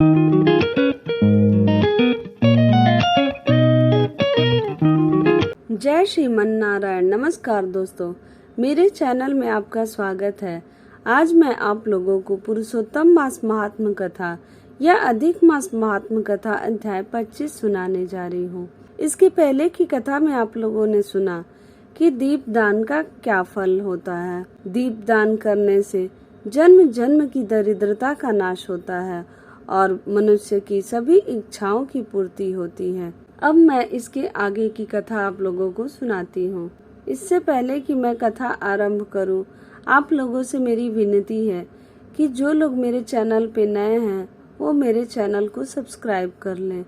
जय श्रीमन नारायण। नमस्कार दोस्तों, मेरे चैनल में आपका स्वागत है। आज मैं आप लोगों को पुरुषोत्तम मास महात्म कथा या अधिक मास महात्म कथा अध्याय 25 सुनाने जा रही हूँ। इसके पहले की कथा में आप लोगों ने सुना कि दीप दान का क्या फल होता है। दीप दान करने से जन्म जन्म की दरिद्रता का नाश होता है और मनुष्य की सभी इच्छाओं की पूर्ति होती है। अब मैं इसके आगे की कथा आप लोगों को सुनाती हूँ। इससे पहले कि मैं कथा आरंभ करूँ, आप लोगों से मेरी विनती है कि जो लोग मेरे चैनल पे नए हैं वो मेरे चैनल को सब्सक्राइब कर लें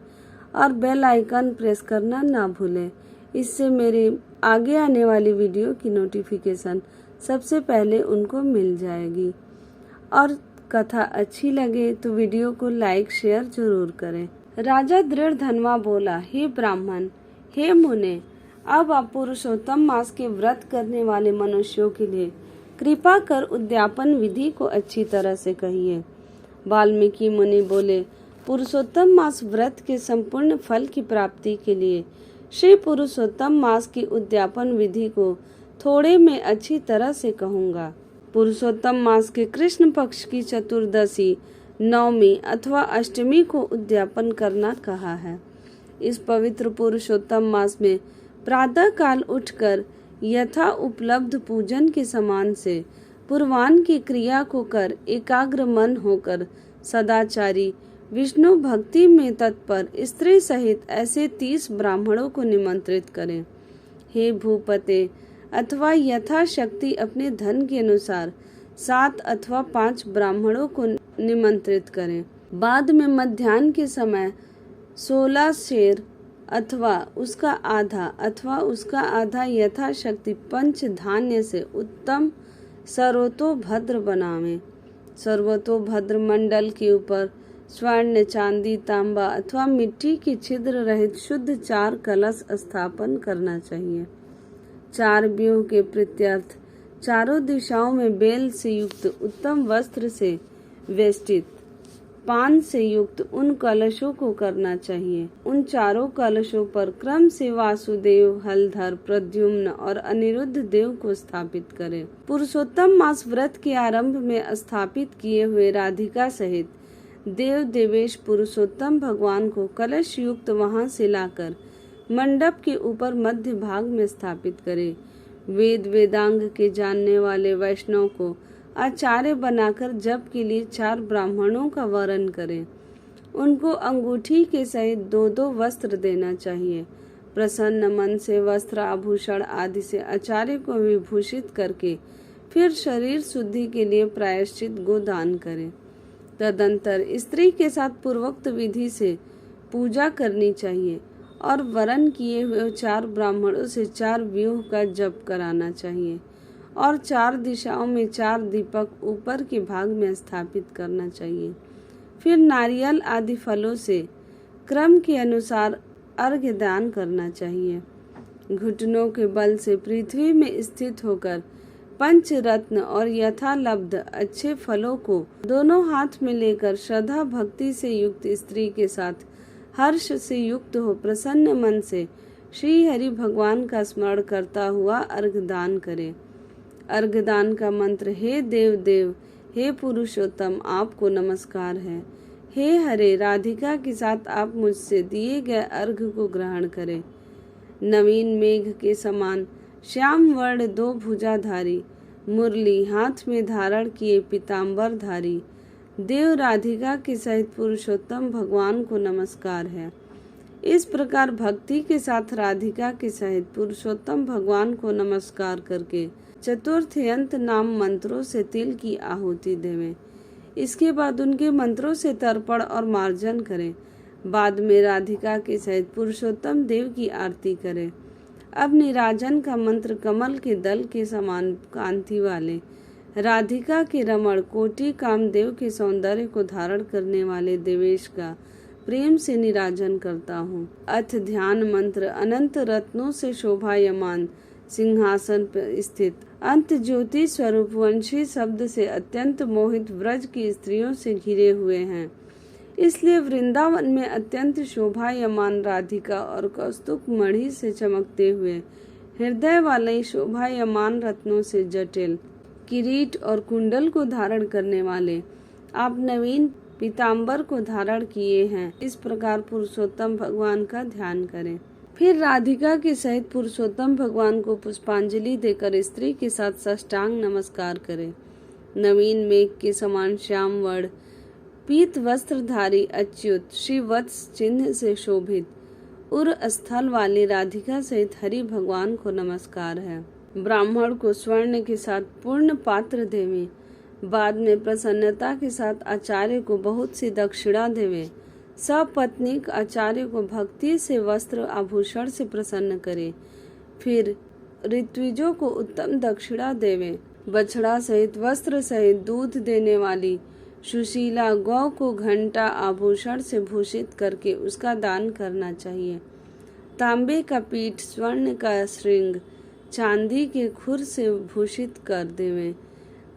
और बेल आइकन प्रेस करना ना भूलें। इससे मेरे आगे आने वाली वीडियो की नोटिफिकेशन सबसे पहले उनको मिल जाएगी। और कथा अच्छी लगे तो वीडियो को लाइक शेयर जरूर करें। राजा दृढ़ धनवा बोला, हे ब्राह्मण, हे मुने, अब आप पुरुषोत्तम मास के व्रत करने वाले मनुष्यों के लिए कृपा कर उद्यापन विधि को अच्छी तरह से कहिए। वाल्मीकि मुनि बोले, पुरुषोत्तम मास व्रत के संपूर्ण फल की प्राप्ति के लिए श्री पुरुषोत्तम मास की उद्यापन विधि को थोड़े में अच्छी तरह से कहूँगा। पुरुषोत्तम मास के कृष्ण पक्ष की चतुर्दशी, नवमी अथवा अष्टमी को उद्यापन करना कहा है। इस पवित्र पुरुषोत्तम मास में प्रातः काल उठकर यथा उपलब्ध पूजन के समान से पूर्वाह्न की क्रिया को कर एकाग्र मन होकर सदाचारी विष्णु भक्ति में तत्पर स्त्री सहित ऐसे 30 ब्राह्मणों को निमंत्रित करें। हे भूपते, अथवा यथाशक्ति अपने धन के अनुसार 7 अथवा 5 ब्राह्मणों को निमंत्रित करें। बाद में मध्याह्न के समय 16 शेर अथवा उसका आधा यथाशक्ति पंच धान्य से उत्तम सर्वतोभद्र बनावें। सर्वतोभद्र मंडल के ऊपर स्वर्ण, चांदी, तांबा अथवा मिट्टी के छिद्र रहित शुद्ध 4 कलश स्थापन करना चाहिए। 4 व्यूह के प्रत्यर्थ चारों दिशाओं में बेल से युक्त उत्तम वस्त्र से वेष्टित पान से युक्त उन कलशों को करना चाहिए। उन चारों कलशों पर क्रम से वासुदेव, हलधर, प्रद्युम्न और अनिरुद्ध देव को स्थापित करें। पुरुषोत्तम मास व्रत के आरंभ में स्थापित किए हुए राधिका सहित देव देवेश पुरुषोत्तम भगवान को कलश युक्त वहां से लाकर मंडप के ऊपर मध्य भाग में स्थापित करें। वेद वेदांग के जानने वाले वैष्णव को आचार्य बनाकर जप के लिए 4 ब्राह्मणों का वरण करें। उनको अंगूठी के सहित 2-2 वस्त्र देना चाहिए। प्रसन्न मन से वस्त्र, आभूषण आदि से आचार्य को विभूषित करके फिर शरीर शुद्धि के लिए प्रायश्चित गोदान करें। तदंतर स्त्री के साथ पूर्वोक्त विधि से पूजा करनी चाहिए और वरण किए हुए 4 ब्राह्मणों से 4 व्यूह का जप कराना चाहिए और 4 दिशाओं में 4 दीपक ऊपर के भाग में स्थापित करना चाहिए। फिर नारियल आदि फलों से क्रम के अनुसार अर्घ्य दान करना चाहिए। घुटनों के बल से पृथ्वी में स्थित होकर पंच रत्न और यथालब्ध अच्छे फलों को दोनों हाथ में लेकर श्रद्धा भक्ति से युक्त स्त्री के साथ हर्ष से युक्त हो प्रसन्न मन से श्री हरि भगवान का स्मरण करता हुआ अर्घदान करे। अर्घदान का मंत्र, हे देव देव, हे पुरुषोत्तम, आपको नमस्कार है। हे हरे, राधिका के साथ आप मुझसे दिए गए अर्घ को ग्रहण करें। नवीन मेघ के समान श्याम वर्ण 2 भुजाधारी मुरली हाथ में धारण किए पीताम्बर धारी देव राधिका के सहित पुरुषोत्तम भगवान को नमस्कार है। इस प्रकार भक्ति के साथ राधिका के सहित पुरुषोत्तम भगवान को नमस्कार करके चतुर्थ यंत्र नाम मंत्रों से तिल की आहुति देवें। इसके बाद उनके मंत्रों से तर्पण और मार्जन करें। बाद में राधिका के सहित पुरुषोत्तम देव की आरती करें। अब निराजन का मंत्र कमल के दल के समान कांति वाले राधिका के रमण कोटि कामदेव के सौंदर्य को धारण करने वाले देवेश का प्रेम से निराजन करता हूँ। अथ ध्यान मंत्र, अनंत रत्नों से शोभायमान सिंहासन पर स्थित अंत ज्योति स्वरूप वंशी शब्द से अत्यंत मोहित व्रज की स्त्रियों से घिरे हुए हैं। इसलिए वृंदावन में अत्यंत शोभायमान राधिका और कौस्तुभ मणि से चमकते हुए हृदय वाले शोभायमान रत्नों से जटिल किरीट और कुंडल को धारण करने वाले आप नवीन पीताम्बर को धारण किए हैं। इस प्रकार पुरुषोत्तम भगवान का ध्यान करें। फिर राधिका के सहित पुरुषोत्तम भगवान को पुष्पांजलि देकर स्त्री के साथ साष्टांग नमस्कार करें। नवीन मेघ के समान श्याम वर्ण पीत वस्त्रधारी अच्युत श्री वत्स चिन्ह से शोभित उर स्थल वाली राधिका सहित हरि भगवान को नमस्कार है। ब्राह्मण को स्वर्ण के साथ पूर्ण पात्र देवे, बाद में प्रसन्नता के साथ आचार्य को बहुत सी दक्षिणा देवे, सपत्नीक आचार्य को भक्ति से वस्त्र आभूषण से प्रसन्न करे, फिर ऋत्विजों को उत्तम दक्षिणा देवे। बछड़ा सहित वस्त्र सहित दूध देने वाली सुशीला गौ को घंटा आभूषण से भूषित करके उसका दान करना चाहिए। तांबे का पीठ, स्वर्ण का श्रृंग, चांदी के खुर से भूषित कर देवे,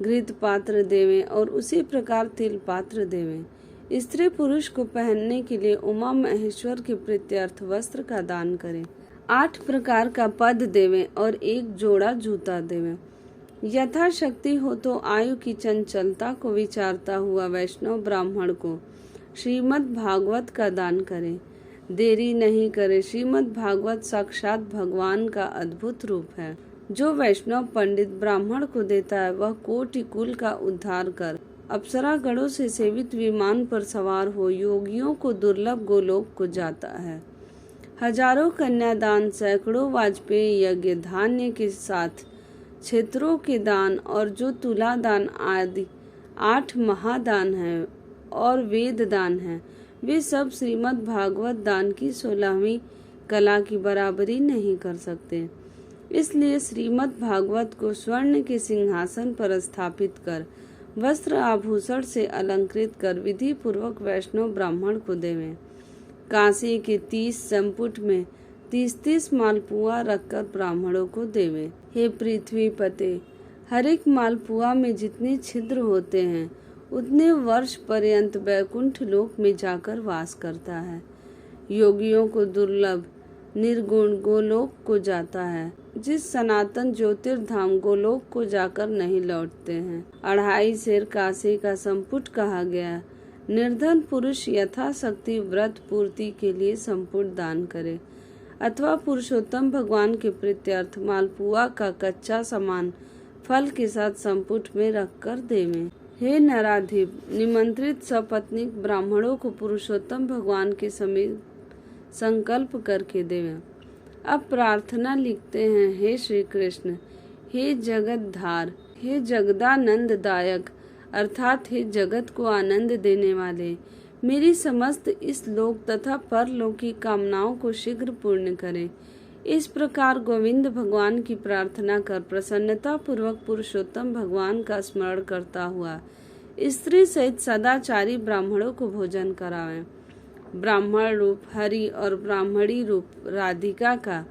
घृत पात्र देवे और उसी प्रकार तिल पात्र देवे। स्त्री पुरुष को पहनने के लिए उमा महेश्वर के प्रीत्यर्थ वस्त्र का दान करें। 8 प्रकार का पद देवे और 1 जोड़ा जूता देवे। यथाशक्ति हो तो आयु की चंचलता को विचारता हुआ वैष्णव ब्राह्मण को श्रीमद् भागवत का दान करे। देरी नहीं करे। श्रीमद् भागवत साक्षात भगवान का अद्भुत रूप है। जो वैष्णव पंडित ब्राह्मण को देता है वह कोटि कुल का उद्धार कर अप्सरा गणों से सेवित विमान पर सवार हो योगियों को दुर्लभ गोलोक को जाता है। हजारों कन्यादान, सैकड़ों वाजपेयी यज्ञ, धान्य के साथ क्षेत्रों के दान और जो तुला दान आदि 8 महादान हैं और वेद दान हैं, वे सब श्रीमद् भागवत दान की 16वीं कला की बराबरी नहीं कर सकते। इसलिए श्रीमद् भागवत को स्वर्ण के सिंहासन पर स्थापित कर वस्त्र आभूषण से अलंकृत कर विधि पूर्वक वैष्णव ब्राह्मण को देवें। कांसे के 30 संपुट में 30 मालपुआ रखकर ब्राह्मणों को देवें। हे पृथ्वी पते, हर एक मालपुआ में जितने छिद्र होते हैं उतने वर्ष पर्यंत वैकुंठ लोक में जाकर वास करता है। योगियों को दुर्लभ निर्गुण गोलोक को जाता है, जिस सनातन ज्योतिर्धाम गोलोक को जाकर नहीं लौटते हैं। 2.5 सेर कांसे का संपुट कहा गया। निर्धन पुरुष यथाशक्ति व्रत पूर्ति के लिए संपुट दान करे अथवा पुरुषोत्तम भगवान के प्रीत्यर्थ मालपुआ का कच्चा सामान फल के साथ संपुट में रखकर देवें। हे नराधिप, निमंत्रित सपत्नीक ब्राह्मणों को पुरुषोत्तम भगवान के समीप संकल्प करके देवें। अब प्रार्थना लिखते हैं। हे श्री कृष्ण, हे जगतधार, हे जगदानंद दायक अर्थात हे जगत को आनंद देने वाले, मेरी समस्त इस लोक तथा परलोक की कामनाओं को शीघ्र पूर्ण करें। इस प्रकार गोविंद भगवान की प्रार्थना कर प्रसन्नता पूर्वक पुरुषोत्तम भगवान का स्मरण करता हुआ स्त्री सहित सदाचारी ब्राह्मणों को भोजन करावें। ब्राह्मण रूप हरि और ब्राह्मणी रूप राधिका का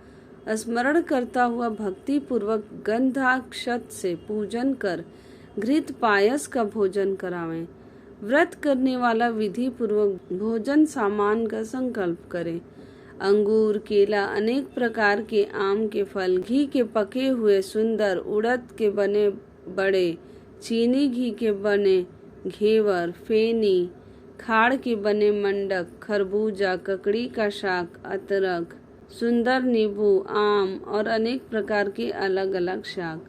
स्मरण करता हुआ भक्ति पूर्वक गंधाक्षत से पूजन कर घृत पायस का भोजन करावें। व्रत करने वाला विधि पूर्वक भोजन सामान का संकल्प करे। अंगूर, केला, अनेक प्रकार के आम के फल, घी के पके हुए सुंदर, उड़द के बने बड़े, चीनी घी के बने घेवर, फेनी, खाड़ के बने मंडक, खरबूजा, ककड़ी का शाक, अदरक, सुंदर नींबू, आम और अनेक प्रकार के अलग अलग शाक।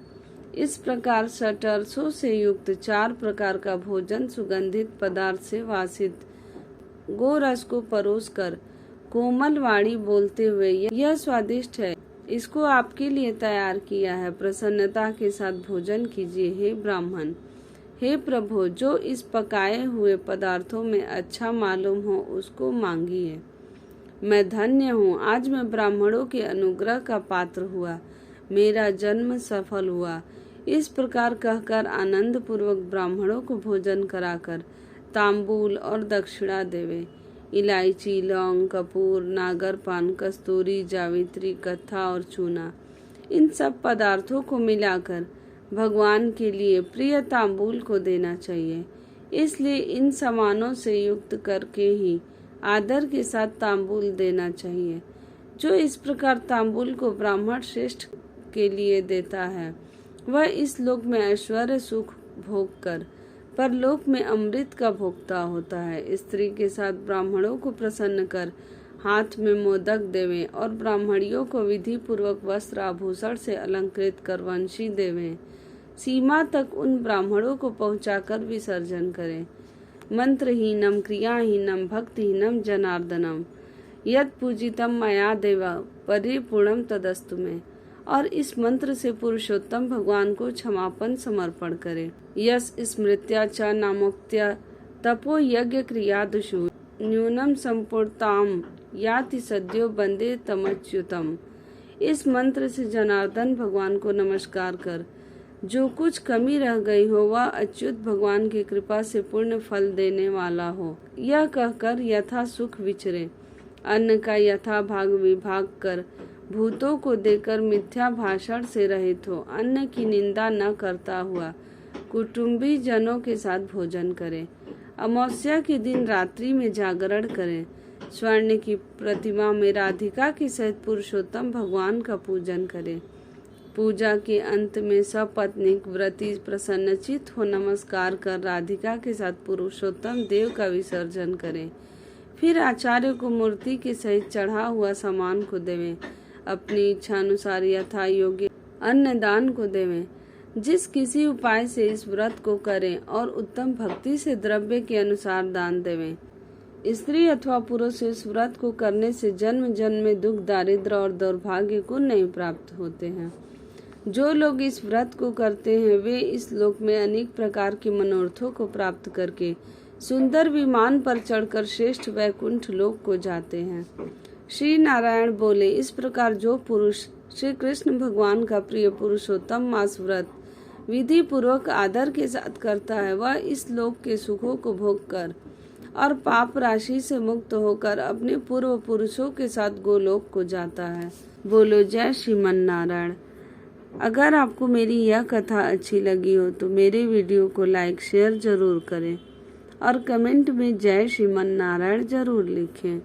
इस प्रकार शटरसों से युक्त 4 प्रकार का भोजन सुगंधित पदार्थ से वासित गोरस को परोस कर कोमल वाणी बोलते हुए यह स्वादिष्ट है, इसको आपके लिए तैयार किया है, प्रसन्नता के साथ भोजन कीजिए। हे ब्राह्मण, हे प्रभु, जो इस पकाए हुए पदार्थों में अच्छा मालूम हो उसको मांगिए। मैं धन्य हूँ, आज मैं ब्राह्मणों के अनुग्रह का पात्र हुआ, मेरा जन्म सफल हुआ। इस प्रकार कहकर आनंद पूर्वक ब्राह्मणों को भोजन कराकर तांबूल और दक्षिणा देवे। इलायची, लौंग, कपूर, नागरपान, कस्तूरी, जावित्री, कत्था और चूना, इन सब पदार्थों को मिलाकर भगवान के लिए प्रिय तांबूल को देना चाहिए। इसलिए इन सामानों से युक्त करके ही आदर के साथ तांबूल देना चाहिए। जो इस प्रकार तांबूल को ब्राह्मण श्रेष्ठ के लिए देता है वह इस लोक में ऐश्वर्य सुख भोग कर परलोक में अमृत का भोक्ता होता है। स्त्री के साथ ब्राह्मणों को प्रसन्न कर हाथ में मोदक देवें और ब्राह्मणियों को विधि पूर्वक वस्त्र आभूषण से अलंकृत कर वंशी देवें। सीमा तक उन ब्राह्मणों को पहुंचाकर विसर्जन करें। मंत्रहीनम क्रियाहीनम भक्तिहीनम जनार्दनम यद पूजितम मया देवा परिपूर्णम तदस्तु में। और इस मंत्र से पुरुषोत्तम भगवान को क्षमापन समर्पण करें। यस स्मृत्या च नामोक्त्या तपो यज्ञ क्रियादुषु न्यूनम संपूर्णताम याति सद्यो बंदे तमच्युतम। इस मंत्र से जनार्दन भगवान को नमस्कार कर जो कुछ कमी रह गई हो वह अच्युत भगवान की कृपा से पूर्ण फल देने वाला हो, यह कहकर यथा सुख विचरे। अन्न का यथा भाग विभाग कर भूतों को देकर मिथ्या भाषण से रहित हो। अन्न की निंदा न करता हुआ कुटुंबी जनों के साथ भोजन करें। अमावस्या के दिन रात्रि में जागरण करें। स्वर्ण की प्रतिमा में राधिका के सहित पुरुषोत्तम भगवान का पूजन करें। पूजा के अंत में सपत्नीक व्रती प्रसन्नचित हो नमस्कार कर राधिका के साथ पुरुषोत्तम देव का विसर्जन करें। फिर आचार्य को मूर्ति के सहित चढ़ा हुआ सामान को देवें। अपनी इच्छा अनुसार यथा योग्य अन्नदान को देवें। जिस किसी उपाय से इस व्रत को करें और उत्तम भक्ति से द्रव्य के अनुसार दान देवें। स्त्री अथवा पुरुष इस व्रत को करने से जन्म जन्म में दुख दारिद्र और दुर्भाग्य को नहीं प्राप्त होते हैं। जो लोग इस व्रत को करते हैं वे इस लोक में अनेक प्रकार के मनोरथों को प्राप्त करके सुंदर विमान पर चढ़कर श्रेष्ठ वैकुंठ लोक को जाते हैं। श्री नारायण बोले, इस प्रकार जो पुरुष श्री कृष्ण भगवान का प्रिय पुरुषोत्तम मास व्रत विधि पूर्वक आदर के साथ करता है वह इस लोक के सुखों को भोग कर और पाप राशि से मुक्त होकर अपने पूर्व पुरुषों के साथ गोलोक को जाता है। बोलो जय श्रीमन नारायण। अगर आपको मेरी यह कथा अच्छी लगी हो तो मेरे वीडियो को लाइक शेयर जरूर करें और कमेंट में जय श्रीमन नारायण जरूर लिखें।